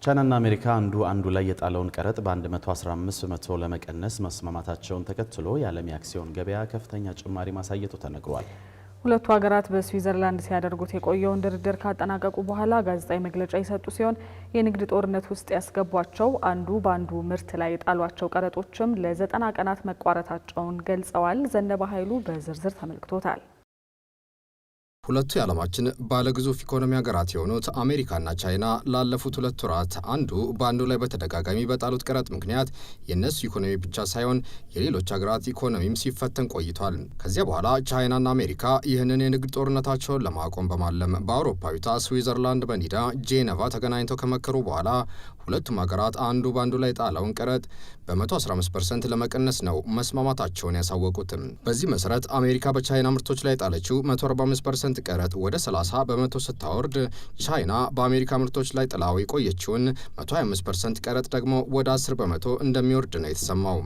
ቻይናና አሜሪካ አንዱ ላይ የጣለውን ቀረጥ በ115% ለመቀነስ መስማማታቸውን ተከትሎ የዓለም የአክሲዮን ገበያ ከፍተኛ ጭማሪ ማሳየቱ ተነግሯል። ሁለቱ ሀገራት በስዊዘርላንድ ሲያደርጉት የቆየውን ድርድር ካጠናቀቁ በኋላ ጋዜጣዊ መግለጫ የሰጡ ሲሆን የንግድ ጦርነት ውስጥ ያስገቧቸው አንዱ በአንዱ ምርት ላይ የጣሏቸው ቀረጦችም ለ90 ቀናት መቋረጣቸውን ገልጸዋል። ዘነበ ኃይሉ በዝርዝር ተመልክቶታል። ሁለቱ የዓለማችን ባለግዙፍ ኢኮኖሚ ሀገራት የሆኑት አሜሪካና ቻይና ላለፉት 2 ወራት አንዱ በአንዱ ላይ በተደጋጋሚ በጣሉት ቀረጥ ምክንያት የነሱ ኢኮኖሚ ብቻ ሳይሆን የሌሎች ሀገራት ኢኮኖሚም ሲፈተን ቆይቷል። ከዚያ በኋላ ቻይናና አሜሪካ ይህንን የንግድ ጦርነታቸውን ለማቆም በማለም በአውሮፓዊቷ ስዊዘርላንድ መዲና ጄኔቫ ተገናኝተው ከመከሩ በኋላ ሁለቱም ሀገራት አንዱ በአንዱ ላይ ጣለውን ቀረጥ በ115% ለመቀነስ ነው መስማማታቸውን ያሳወቁትም። በዚህ መሰረት አሜሪካ በቻይና ምርቶች ላይ ጣለችው 145% ቀረጥ ወደ 30% ስታወርድ ቻይና በአሜሪካ ምርቶች ላይ ጥላው የቆየችውን 125% ቀረጥ ደግሞ ወደ 10% እንደሚወርድ ነው የተሰማው።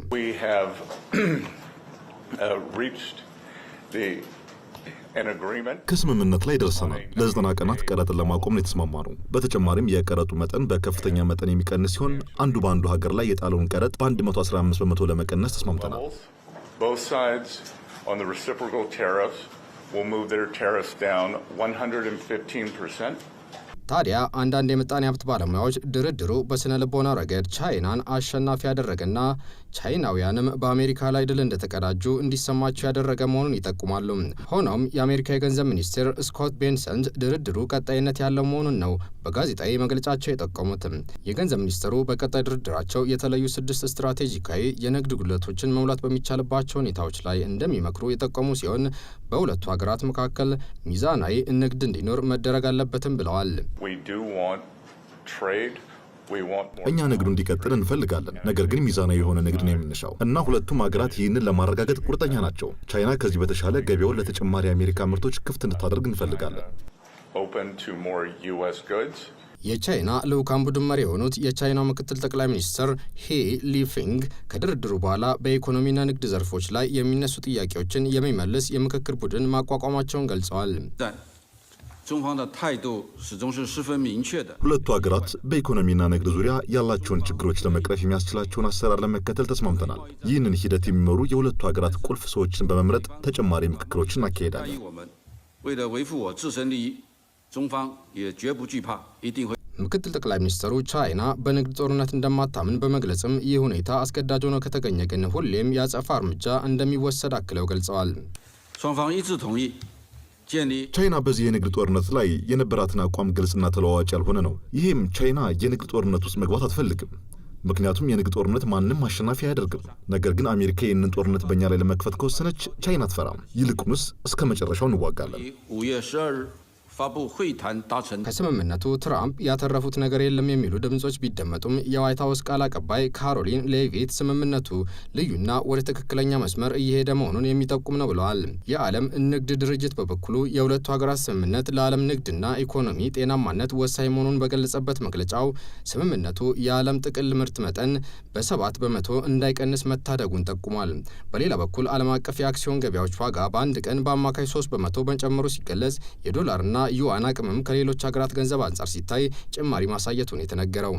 ከስምምነት ላይ ደርሰናል። ለ90 ቀናት ቀረጥን ለማቆም ነው የተስማማነው። በተጨማሪም የቀረጡ መጠን በከፍተኛ መጠን የሚቀንስ ሲሆን አንዱ በአንዱ ሀገር ላይ የጣለውን ቀረጥ በ115% ለመቀነስ ተስማምተናል። will move their tariffs down 115%. ታዲያ አንዳንድ የምጣኔ ሀብት ባለሙያዎች ድርድሩ በስነ ልቦና ረገድ ቻይናን አሸናፊ ያደረገና ቻይናውያንም በአሜሪካ ላይ ድል እንደተቀዳጁ እንዲሰማቸው ያደረገ መሆኑን ይጠቁማሉ። ሆኖም የአሜሪካ የገንዘብ ሚኒስትር ስኮት ቤንሰንት ድርድሩ ቀጣይነት ያለው መሆኑን ነው በጋዜጣዊ መግለጫቸው የጠቆሙት። የገንዘብ ሚኒስትሩ በቀጣይ ድርድራቸው የተለዩ 6 ስትራቴጂካዊ የንግድ ጉድለቶችን መሙላት በሚቻልባቸው ሁኔታዎች ላይ እንደሚመክሩ የጠቆሙ ሲሆን በሁለቱ ሀገራት መካከል ሚዛናዊ ንግድ እንዲኖር መደረግ አለበትም ብለዋል። እኛ ንግዱ እንዲቀጥል እንፈልጋለን። ነገር ግን ሚዛናዊ የሆነ ንግድ ነው የምንሻው እና ሁለቱም ሀገራት ይህንን ለማረጋገጥ ቁርጠኛ ናቸው። ቻይና ከዚህ በተሻለ ገበያውን ለተጨማሪ የአሜሪካ ምርቶች ክፍት እንድታደርግ እንፈልጋለን። የቻይና ልዑካን ቡድን መሪ የሆኑት የቻይናው ምክትል ጠቅላይ ሚኒስትር ሂ ሊፊንግ ከድርድሩ በኋላ በኢኮኖሚና ንግድ ዘርፎች ላይ የሚነሱ ጥያቄዎችን የሚመልስ የምክክር ቡድን ማቋቋማቸውን ገልጸዋል። ሁለቱ ሀገራት በኢኮኖሚና ንግድ ዙሪያ ያላቸውን ችግሮች ለመቅረፍ የሚያስችላቸውን አሰራር ለመከተል ተስማምተናል። ይህንን ሂደት የሚመሩ የሁለቱ ሀገራት ቁልፍ ሰዎችን በመምረጥ ተጨማሪ ምክክሮችን እናካሄዳለን። ምክትል ጠቅላይ ሚኒስትሩ ቻይና በንግድ ጦርነት እንደማታምን በመግለጽም ይህ ሁኔታ አስገዳጅ ሆኖ ከተገኘ ግን ሁሌም የአጸፋ እርምጃ እንደሚወሰድ አክለው ገልጸዋል። ቻይና በዚህ የንግድ ጦርነት ላይ የነበራትን አቋም ግልጽና ተለዋዋጭ ያልሆነ ነው። ይህም ቻይና የንግድ ጦርነት ውስጥ መግባት አትፈልግም። ምክንያቱም የንግድ ጦርነት ማንም አሸናፊ አያደርግም። ነገር ግን አሜሪካ ይህንን ጦርነት በእኛ ላይ ለመክፈት ከወሰነች ቻይና አትፈራም። ይልቁንስ እስከ መጨረሻው እንዋጋለን። ከስምምነቱ ትራምፕ ያተረፉት ነገር የለም የሚሉ ድምጾች ቢደመጡም የዋይት ሀውስ ቃል አቀባይ ካሮሊን ሌቪት ስምምነቱ ልዩና ወደ ትክክለኛ መስመር እየሄደ መሆኑን የሚጠቁም ነው ብለዋል። የዓለም ንግድ ድርጅት በበኩሉ የሁለቱ ሀገራት ስምምነት ለዓለም ንግድና ኢኮኖሚ ጤናማነት ወሳኝ መሆኑን በገለጸበት መግለጫው ስምምነቱ የዓለም ጥቅል ምርት መጠን በ7% እንዳይቀንስ መታደጉን ጠቁሟል። በሌላ በኩል ዓለም አቀፍ የአክሲዮን ገበያዎች ዋጋ በአንድ ቀን በአማካይ 3% መጨመሩ ሲገለጽ የዶላርና ዩዋን አቅምም ከሌሎች ሀገራት ገንዘብ አንጻር ሲታይ ጭማሪ ማሳየቱን የተነገረው